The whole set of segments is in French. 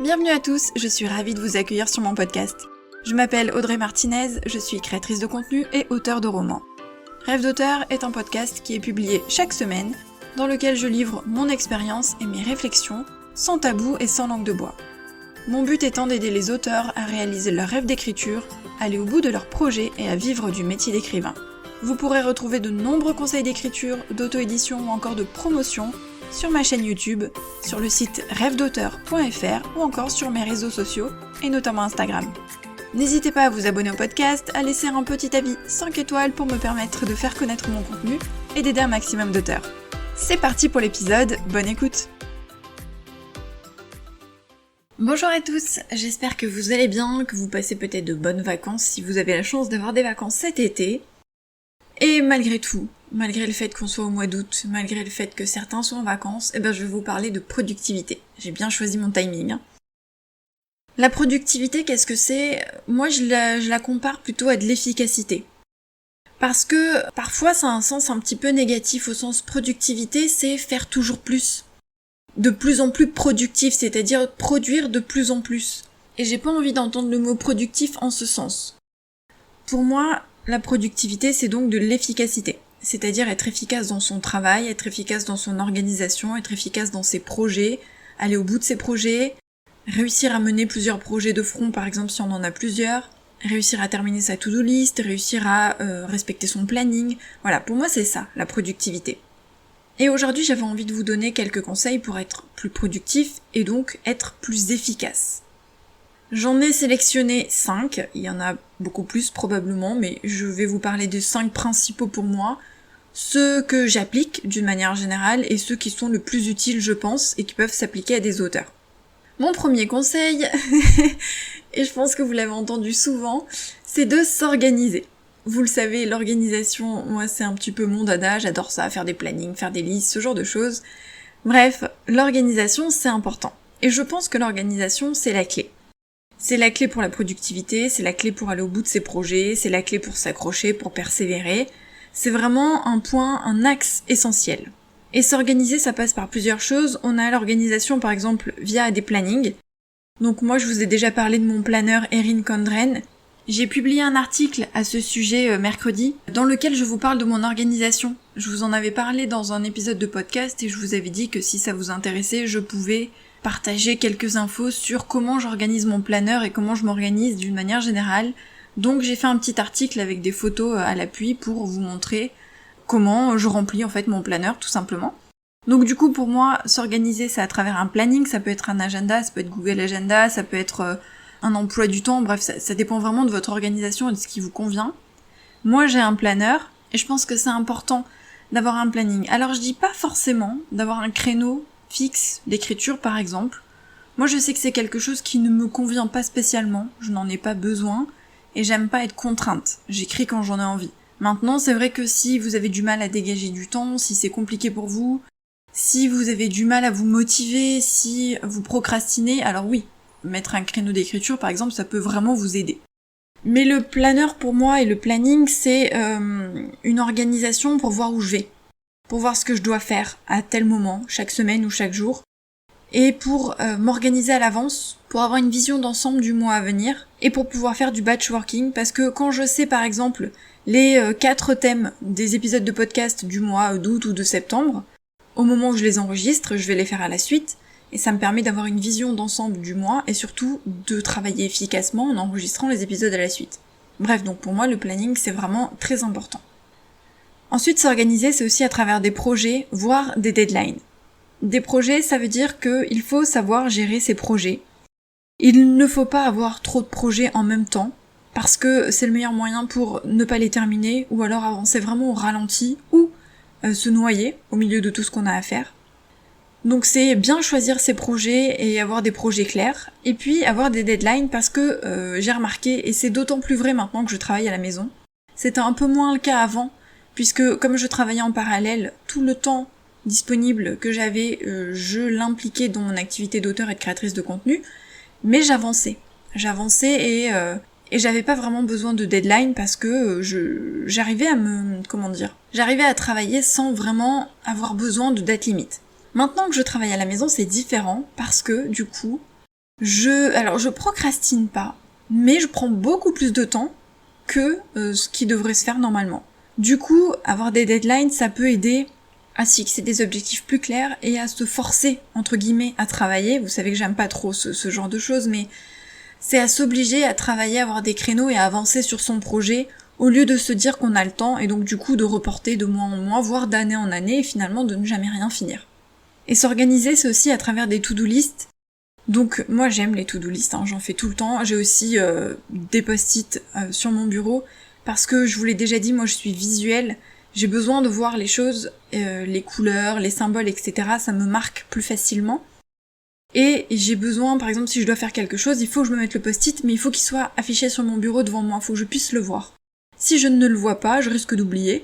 Bienvenue à tous, je suis ravie de vous accueillir sur mon podcast. Je m'appelle Audrey Martinez, je suis créatrice de contenu et auteure de romans. Rêve d'auteur est un podcast qui est publié chaque semaine, dans lequel je livre mon expérience et mes réflexions, sans tabou et sans langue de bois. Mon but étant d'aider les auteurs à réaliser leurs rêves d'écriture, aller au bout de leurs projets et à vivre du métier d'écrivain. Vous pourrez retrouver de nombreux conseils d'écriture, d'auto-édition ou encore de promotion sur ma chaîne YouTube, sur le site rêvedauteur.fr ou encore sur mes réseaux sociaux et notamment Instagram. N'hésitez pas à vous abonner au podcast, à laisser un petit avis 5 étoiles pour me permettre de faire connaître mon contenu et d'aider un maximum d'auteurs. C'est parti pour l'épisode, bonne écoute! Bonjour à tous, j'espère que vous allez bien, que vous passez peut-être de bonnes vacances si vous avez la chance d'avoir des vacances cet été. Et malgré tout, malgré le fait qu'on soit au mois d'août, malgré le fait que certains soient en vacances, je vais vous parler de productivité. J'ai bien choisi mon timing. La productivité, qu'est-ce que c'est ? Moi, je la compare plutôt à de l'efficacité. Parce que parfois, ça a un sens un petit peu négatif, au sens productivité, c'est faire toujours plus. De plus en plus productif, c'est-à-dire produire de plus en plus. Et j'ai pas envie d'entendre le mot productif en ce sens. Pour moi, la productivité, c'est donc de l'efficacité. C'est-à-dire être efficace dans son travail, être efficace dans son organisation, être efficace dans ses projets, aller au bout de ses projets, réussir à mener plusieurs projets de front, par exemple si on en a plusieurs, réussir à terminer sa to-do list, réussir à respecter son planning. Voilà, pour moi c'est ça, la productivité. Et aujourd'hui j'avais envie de vous donner quelques conseils pour être plus productif et donc être plus efficace. J'en ai sélectionné 5, il y en a beaucoup plus probablement, mais je vais vous parler des 5 principaux pour moi, ceux que j'applique d'une manière générale et ceux qui sont le plus utiles je pense et qui peuvent s'appliquer à des auteurs. Mon premier conseil, et je pense que vous l'avez entendu souvent, c'est de s'organiser. Vous le savez, l'organisation, moi c'est un petit peu mon dada, j'adore ça, faire des plannings, faire des listes, ce genre de choses. Bref, l'organisation c'est important. Et je pense que l'organisation c'est la clé. C'est la clé pour la productivité, c'est la clé pour aller au bout de ses projets, c'est la clé pour s'accrocher, pour persévérer. C'est vraiment un point, un axe essentiel. Et s'organiser, ça passe par plusieurs choses. On a l'organisation par exemple via des plannings. Donc moi je vous ai déjà parlé de mon planeur Erin Condren. J'ai publié un article à ce sujet mercredi, dans lequel je vous parle de mon organisation. Je vous en avais parlé dans un épisode de podcast et je vous avais dit que si ça vous intéressait, je pouvais partager quelques infos sur comment j'organise mon planeur et comment je m'organise d'une manière générale. Donc j'ai fait un petit article avec des photos à l'appui pour vous montrer comment je remplis en fait mon planeur tout simplement. Donc du coup pour moi, s'organiser c'est à travers un planning, ça peut être un agenda, ça peut être Google Agenda, ça peut être un emploi du temps, bref ça dépend vraiment de votre organisation et de ce qui vous convient. Moi j'ai un planeur et je pense que c'est important d'avoir un planning. Alors je dis pas forcément d'avoir un créneau fixe d'écriture par exemple. Moi je sais que c'est quelque chose qui ne me convient pas spécialement, je n'en ai pas besoin et j'aime pas être contrainte, j'écris quand j'en ai envie. Maintenant c'est vrai que si vous avez du mal à dégager du temps, si c'est compliqué pour vous, si vous avez du mal à vous motiver, si vous procrastinez, alors oui, mettre un créneau d'écriture par exemple ça peut vraiment vous aider. Mais le planeur pour moi et le planning c'est une organisation pour voir où je vais. Pour voir ce que je dois faire à tel moment, chaque semaine ou chaque jour, et pour m'organiser à l'avance, pour avoir une vision d'ensemble du mois à venir, et pour pouvoir faire du batchworking, parce que quand je sais par exemple les 4 thèmes des épisodes de podcast du mois d'août ou de septembre, au moment où je les enregistre, je vais les faire à la suite, et ça me permet d'avoir une vision d'ensemble du mois, et surtout de travailler efficacement en enregistrant les épisodes à la suite. Bref, donc pour moi le planning c'est vraiment très important. Ensuite, s'organiser, c'est aussi à travers des projets, voire des deadlines. Des projets, ça veut dire qu'il faut savoir gérer ses projets. Il ne faut pas avoir trop de projets en même temps, parce que c'est le meilleur moyen pour ne pas les terminer, ou alors avancer vraiment au ralenti, ou se noyer au milieu de tout ce qu'on a à faire. Donc c'est bien choisir ses projets et avoir des projets clairs, et puis avoir des deadlines, parce que j'ai remarqué, et c'est d'autant plus vrai maintenant que je travaille à la maison, c'était un peu moins le cas avant, puisque comme je travaillais en parallèle, tout le temps disponible que j'avais, je l'impliquais dans mon activité d'auteur et de créatrice de contenu, mais j'avançais et j'avais pas vraiment besoin de deadline parce que j'arrivais à travailler sans vraiment avoir besoin de date limite. Maintenant que je travaille à la maison, c'est différent parce que du coup, Alors je procrastine pas, mais je prends beaucoup plus de temps que ce qui devrait se faire normalement. Du coup, avoir des deadlines, ça peut aider à se fixer des objectifs plus clairs et à se forcer, entre guillemets, à travailler. Vous savez que j'aime pas trop ce genre de choses, mais c'est à s'obliger à travailler, à avoir des créneaux et à avancer sur son projet, au lieu de se dire qu'on a le temps et donc du coup de reporter de mois en mois, voire d'année en année, et finalement de ne jamais rien finir. Et s'organiser, c'est aussi à travers des to-do list. Donc moi j'aime les to-do list, j'en fais tout le temps. J'ai aussi des post-it sur mon bureau, parce que je vous l'ai déjà dit, moi je suis visuelle. J'ai besoin de voir les choses, les couleurs, les symboles, etc. Ça me marque plus facilement. Et j'ai besoin, par exemple, si je dois faire quelque chose, il faut que je me mette le post-it, mais il faut qu'il soit affiché sur mon bureau devant moi, il faut que je puisse le voir. Si je ne le vois pas, je risque d'oublier.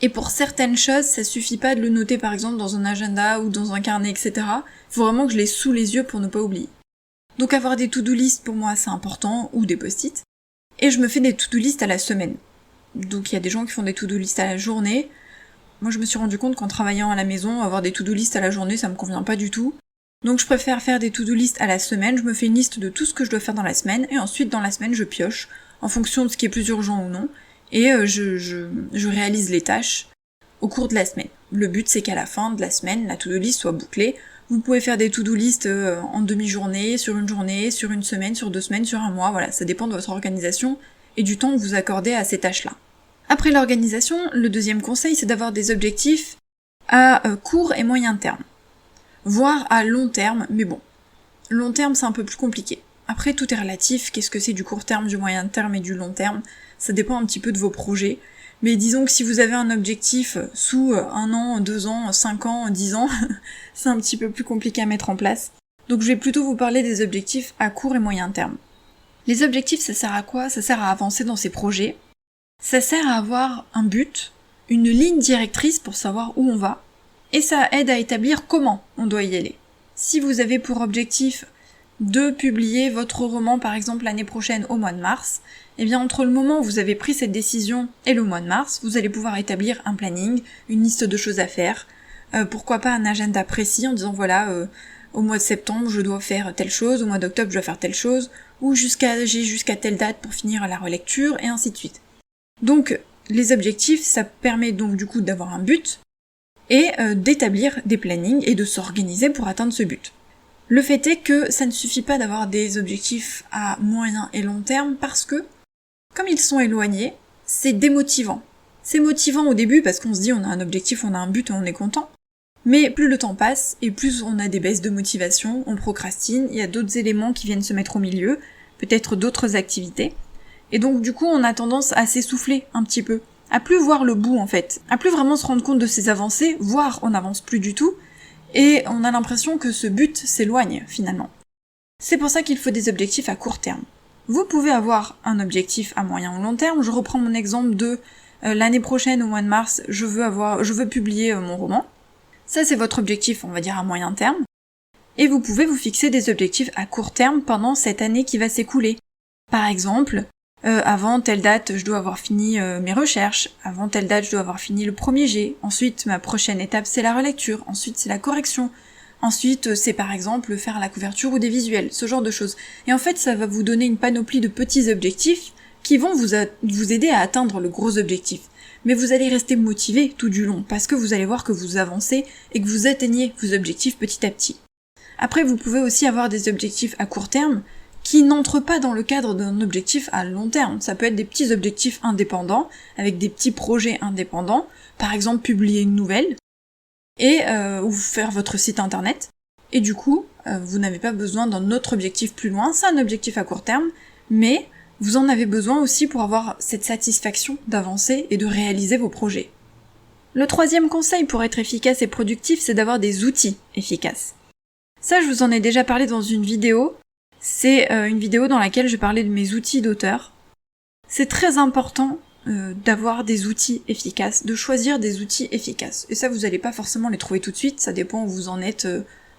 Et pour certaines choses, ça suffit pas de le noter par exemple dans un agenda ou dans un carnet, etc. Il faut vraiment que je l'ai sous les yeux pour ne pas oublier. Donc avoir des to-do list pour moi c'est important, ou des post-it. Et je me fais des to-do list à la semaine. Donc il y a des gens qui font des to-do list à la journée. Moi je me suis rendu compte qu'en travaillant à la maison, avoir des to-do list à la journée ça me convient pas du tout. Donc je préfère faire des to-do list à la semaine, je me fais une liste de tout ce que je dois faire dans la semaine, et ensuite dans la semaine je pioche, en fonction de ce qui est plus urgent ou non, et je réalise les tâches au cours de la semaine. Le but c'est qu'à la fin de la semaine, la to-do list soit bouclée. Vous pouvez faire des to-do list en demi-journée, sur une semaine, sur 2 semaines, sur un mois, voilà, ça dépend de votre organisation et du temps que vous accordez à ces tâches-là. Après l'organisation, le deuxième conseil c'est d'avoir des objectifs à court et moyen terme. Voire à long terme, mais bon, long terme c'est un peu plus compliqué. Après tout est relatif, qu'est-ce que c'est du court terme, du moyen terme et du long terme, ça dépend un petit peu de vos projets, mais disons que si vous avez un objectif sous 1 an, 2 ans, 5 ans, 10 ans, c'est un petit peu plus compliqué à mettre en place. Donc je vais plutôt vous parler des objectifs à court et moyen terme. Les objectifs ça sert à quoi ? Ça sert à avancer dans ses projets, ça sert à avoir un but, une ligne directrice pour savoir où on va, et ça aide à établir comment on doit y aller. Si vous avez pour objectif de publier votre roman par exemple l'année prochaine au mois de mars, eh bien entre le moment où vous avez pris cette décision et le mois de mars, vous allez pouvoir établir un planning, une liste de choses à faire, pourquoi pas un agenda précis en disant voilà, au mois de septembre je dois faire telle chose, au mois d'octobre je dois faire telle chose, ou j'ai jusqu'à telle date pour finir la relecture, et ainsi de suite. Donc les objectifs, ça permet donc du coup d'avoir un but, et d'établir des plannings et de s'organiser pour atteindre ce but. Le fait est que ça ne suffit pas d'avoir des objectifs à moyen et long terme parce que, comme ils sont éloignés, c'est démotivant. C'est motivant au début parce qu'on se dit on a un objectif, on a un but, on est content, mais plus le temps passe et plus on a des baisses de motivation, on procrastine, il y a d'autres éléments qui viennent se mettre au milieu, peut-être d'autres activités, et donc du coup on a tendance à s'essouffler un petit peu, à plus voir le bout en fait, à plus vraiment se rendre compte de ses avancées, voire on n'avance plus du tout, et on a l'impression que ce but s'éloigne finalement. C'est pour ça qu'il faut des objectifs à court terme. Vous pouvez avoir un objectif à moyen ou long terme, je reprends mon exemple de l'année prochaine au mois de mars, je veux publier mon roman. Ça c'est votre objectif, on va dire à moyen terme. Et vous pouvez vous fixer des objectifs à court terme pendant cette année qui va s'écouler. Par exemple, avant telle date, je dois avoir fini mes recherches. Avant telle date, je dois avoir fini le premier jet. Ensuite, ma prochaine étape, c'est la relecture. Ensuite, c'est la correction. Ensuite, c'est par exemple faire la couverture ou des visuels, ce genre de choses. Et en fait, ça va vous donner une panoplie de petits objectifs qui vont vous aider à atteindre le gros objectif. Mais vous allez rester motivé tout du long, parce que vous allez voir que vous avancez et que vous atteignez vos objectifs petit à petit. Après, vous pouvez aussi avoir des objectifs à court terme, qui n'entrent pas dans le cadre d'un objectif à long terme. Ça peut être des petits objectifs indépendants, avec des petits projets indépendants, par exemple publier une nouvelle, et ou faire votre site internet, et du coup, vous n'avez pas besoin d'un autre objectif plus loin, c'est un objectif à court terme, mais vous en avez besoin aussi pour avoir cette satisfaction d'avancer et de réaliser vos projets. Le troisième conseil pour être efficace et productif, c'est d'avoir des outils efficaces. Ça, je vous en ai déjà parlé dans une vidéo. C'est une vidéo dans laquelle je parlais de mes outils d'auteur. C'est très important d'avoir des outils efficaces, de choisir des outils efficaces. Et ça, vous n'allez pas forcément les trouver tout de suite, ça dépend où vous en êtes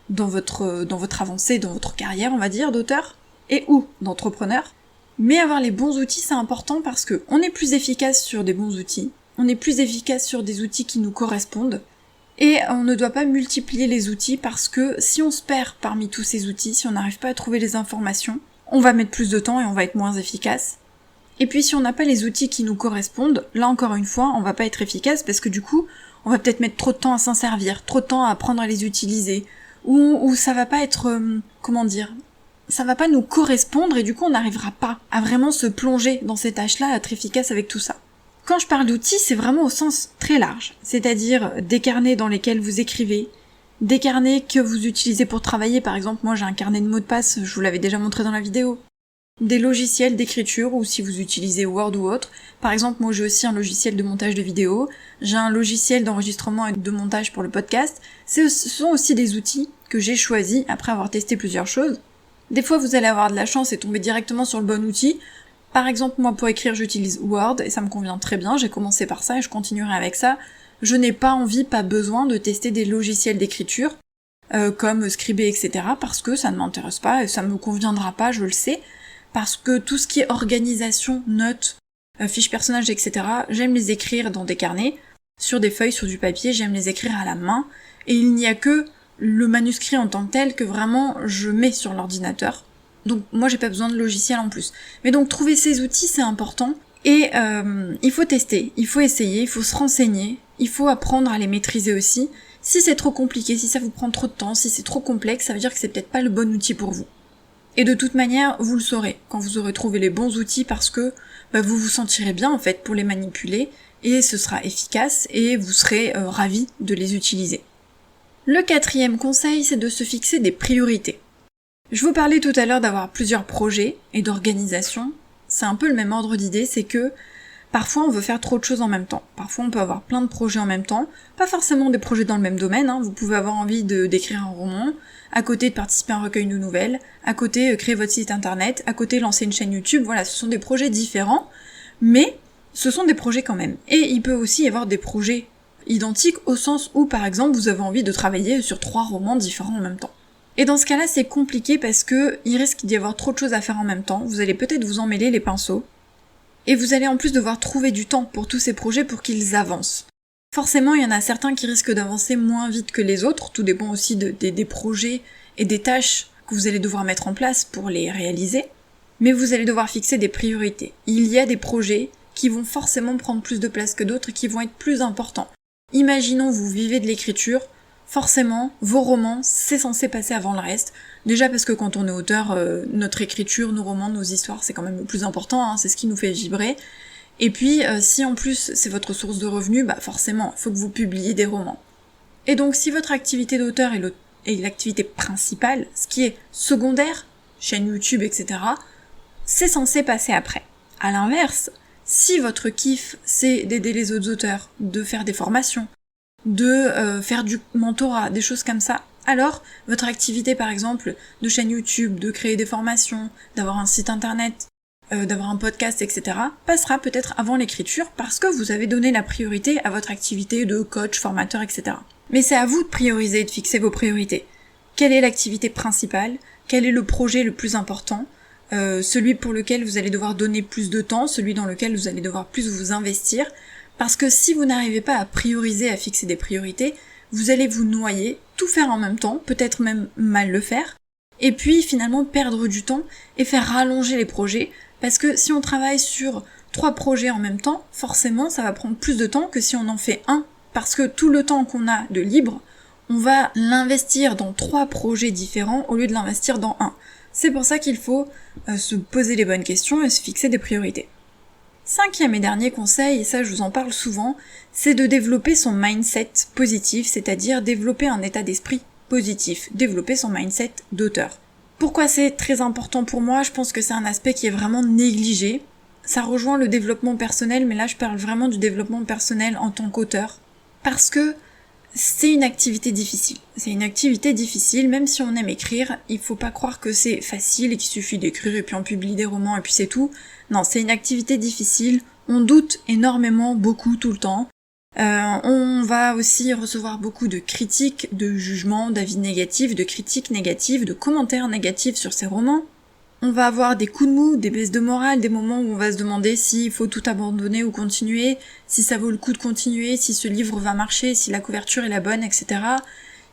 dans votre avancée, dans votre carrière, on va dire, d'auteur, et ou d'entrepreneur. Mais avoir les bons outils, c'est important parce que on est plus efficace sur des bons outils, on est plus efficace sur des outils qui nous correspondent, Et on ne doit pas multiplier les outils parce que si on se perd parmi tous ces outils, si on n'arrive pas à trouver les informations, on va mettre plus de temps et on va être moins efficace. Et puis si on n'a pas les outils qui nous correspondent, là encore une fois, on va pas être efficace parce que du coup, on va peut-être mettre trop de temps à s'en servir, trop de temps à apprendre à les utiliser, ou ça va pas être, ça va pas nous correspondre et du coup on n'arrivera pas à vraiment se plonger dans ces tâches-là, à être efficace avec tout ça. Quand je parle d'outils, c'est vraiment au sens très large, c'est-à-dire des carnets dans lesquels vous écrivez, des carnets que vous utilisez pour travailler, par exemple moi j'ai un carnet de mots de passe, je vous l'avais déjà montré dans la vidéo, des logiciels d'écriture ou si vous utilisez Word ou autre. Par exemple, moi j'ai aussi un logiciel de montage de vidéos, j'ai un logiciel d'enregistrement et de montage pour le podcast. Ce sont aussi des outils que j'ai choisis après avoir testé plusieurs choses. Des fois vous allez avoir de la chance et tomber directement sur le bon outil. Par exemple, moi pour écrire j'utilise Word et ça me convient très bien, j'ai commencé par ça et je continuerai avec ça. Je n'ai pas envie, pas besoin de tester des logiciels d'écriture comme Scribd, etc. parce que ça ne m'intéresse pas et ça me conviendra pas, je le sais. Parce que tout ce qui est organisation, notes, fiches personnages, etc., j'aime les écrire dans des carnets, sur des feuilles, sur du papier, j'aime les écrire à la main, et il n'y a que le manuscrit en tant que tel que vraiment je mets sur l'ordinateur. Donc moi j'ai pas besoin de logiciel en plus. Mais donc trouver ces outils c'est important, et il faut tester, il faut essayer, il faut se renseigner, il faut apprendre à les maîtriser aussi. Si c'est trop compliqué, si ça vous prend trop de temps, si c'est trop complexe, ça veut dire que c'est peut-être pas le bon outil pour vous. Et de toute manière, vous le saurez quand vous aurez trouvé les bons outils parce que vous vous sentirez bien en fait pour les manipuler et ce sera efficace et vous serez ravis de les utiliser. Le 4e conseil, c'est de se fixer des priorités. Je vous parlais tout à l'heure d'avoir plusieurs projets et d'organisation. C'est un peu le même ordre d'idée, c'est que parfois on veut faire trop de choses en même temps. Parfois on peut avoir plein de projets en même temps, pas forcément des projets dans le même domaine, vous pouvez avoir envie d'écrire un roman, à côté de participer à un recueil de nouvelles, à côté créer votre site internet, à côté lancer une chaîne YouTube, voilà, ce sont des projets différents, mais ce sont des projets quand même. Et il peut aussi y avoir des projets identiques au sens où par exemple vous avez envie de travailler sur 3 romans différents en même temps. Et dans ce cas-là c'est compliqué parce que il risque d'y avoir trop de choses à faire en même temps, vous allez peut-être vous emmêler les pinceaux, et vous allez en plus devoir trouver du temps pour tous ces projets pour qu'ils avancent. Forcément, il y en a certains qui risquent d'avancer moins vite que les autres, tout dépend aussi des projets et des tâches que vous allez devoir mettre en place pour les réaliser, mais vous allez devoir fixer des priorités. Il y a des projets qui vont forcément prendre plus de place que d'autres et qui vont être plus importants. Imaginons vous vivez de l'écriture, forcément, vos romans, c'est censé passer avant le reste. Déjà parce que quand on est auteur, notre écriture, nos romans, nos histoires, c'est quand même le plus important, c'est ce qui nous fait vibrer. Et puis, si en plus c'est votre source de revenus, forcément, il faut que vous publiez des romans. Et donc, si votre activité d'auteur est l'activité principale, ce qui est secondaire, chaîne YouTube, etc., c'est censé passer après. À l'inverse, si votre kiff, c'est d'aider les autres auteurs, de faire des formations, de faire du mentorat, des choses comme ça, alors votre activité, par exemple, de chaîne YouTube, de créer des formations, d'avoir un site internet, d'avoir un podcast, etc., passera peut-être avant l'écriture parce que vous avez donné la priorité à votre activité de coach, formateur, etc. Mais c'est à vous de prioriser et de fixer vos priorités. Quelle est l'activité principale? Quel est le projet le plus important? Celui pour lequel vous allez devoir donner plus de temps, celui dans lequel vous allez devoir plus vous investir, parce que si vous n'arrivez pas à prioriser, à fixer des priorités, vous allez vous noyer, tout faire en même temps, peut-être même mal le faire, et puis finalement perdre du temps et faire rallonger les projets, parce que si on travaille sur 3 projets en même temps, forcément ça va prendre plus de temps que si on en fait un, parce que tout le temps qu'on a de libre, on va l'investir dans 3 projets différents au lieu de l'investir dans un. C'est pour ça qu'il faut se poser les bonnes questions et se fixer des priorités. 5e et dernier conseil, et ça je vous en parle souvent, c'est de développer son mindset positif, c'est-à-dire développer un état d'esprit positif, développer son mindset d'auteur. Pourquoi c'est très important pour moi? Je pense que c'est un aspect qui est vraiment négligé. Ça rejoint le développement personnel, mais là je parle vraiment du développement personnel en tant qu'auteur. Parce que c'est une activité difficile. C'est une activité difficile, même si on aime écrire, il faut pas croire que c'est facile et qu'il suffit d'écrire et puis on publie des romans et puis c'est tout. Non, c'est une activité difficile, on doute énormément, beaucoup, tout le temps. On va aussi recevoir beaucoup de critiques, de jugements, d'avis négatifs, de critiques négatives, de commentaires négatifs sur ces romans. On va avoir des coups de mou, des baisses de morale, des moments où on va se demander s'il faut tout abandonner ou continuer, si ça vaut le coup de continuer, si ce livre va marcher, si la couverture est la bonne, etc.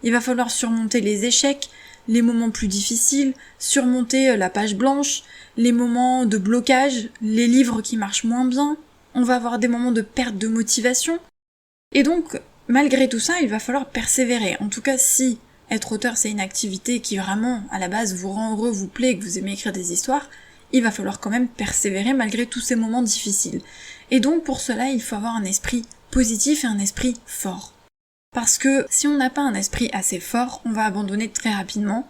Il va falloir surmonter les échecs, les moments plus difficiles, surmonter la page blanche, les moments de blocage, les livres qui marchent moins bien. On va avoir des moments de perte de motivation. Et donc, malgré tout ça, il va falloir persévérer. En tout cas, si être auteur c'est une activité qui vraiment, à la base, vous rend heureux, vous plaît, que vous aimez écrire des histoires, il va falloir quand même persévérer malgré tous ces moments difficiles. Et donc, pour cela, il faut avoir un esprit positif et un esprit fort. Parce que si on n'a pas un esprit assez fort, on va abandonner très rapidement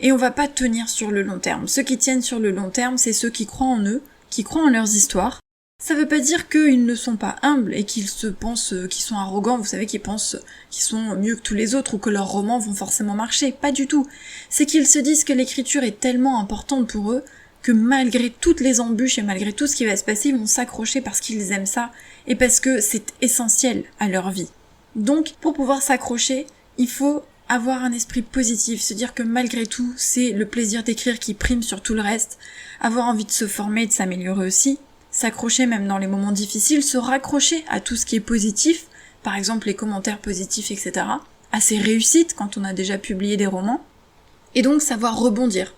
et on va pas tenir sur le long terme. Ceux qui tiennent sur le long terme, c'est ceux qui croient en eux, qui croient en leurs histoires. Ça veut pas dire qu'ils ne sont pas humbles et qu'ils se pensent qu'ils sont arrogants, vous savez, qu'ils pensent qu'ils sont mieux que tous les autres ou que leurs romans vont forcément marcher. Pas du tout. C'est qu'ils se disent que l'écriture est tellement importante pour eux que malgré toutes les embûches et malgré tout ce qui va se passer, ils vont s'accrocher parce qu'ils aiment ça et parce que c'est essentiel à leur vie. Donc, pour pouvoir s'accrocher, il faut avoir un esprit positif, se dire que malgré tout, c'est le plaisir d'écrire qui prime sur tout le reste, avoir envie de se former et de s'améliorer aussi, s'accrocher même dans les moments difficiles, se raccrocher à tout ce qui est positif, par exemple les commentaires positifs, etc., à ses réussites quand on a déjà publié des romans, et donc savoir rebondir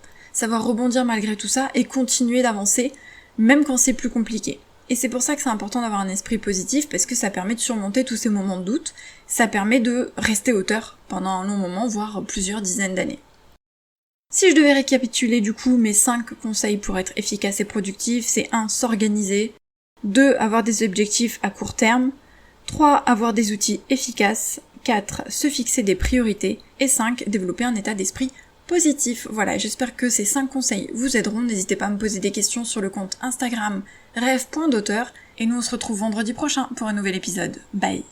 malgré tout ça et continuer d'avancer, même quand c'est plus compliqué. Et c'est pour ça que c'est important d'avoir un esprit positif, parce que ça permet de surmonter tous ces moments de doute, ça permet de rester auteur pendant un long moment, voire plusieurs dizaines d'années. Si je devais récapituler du coup mes 5 conseils pour être efficace et productif, c'est 1. S'organiser, 2. Avoir des objectifs à court terme, 3. Avoir des outils efficaces, 4. Se fixer des priorités, et 5. Développer un état d'esprit positif. Voilà, j'espère que ces 5 conseils vous aideront. N'hésitez pas à me poser des questions sur le compte Instagram rêve.d'auteur, et nous on se retrouve vendredi prochain pour un nouvel épisode. Bye!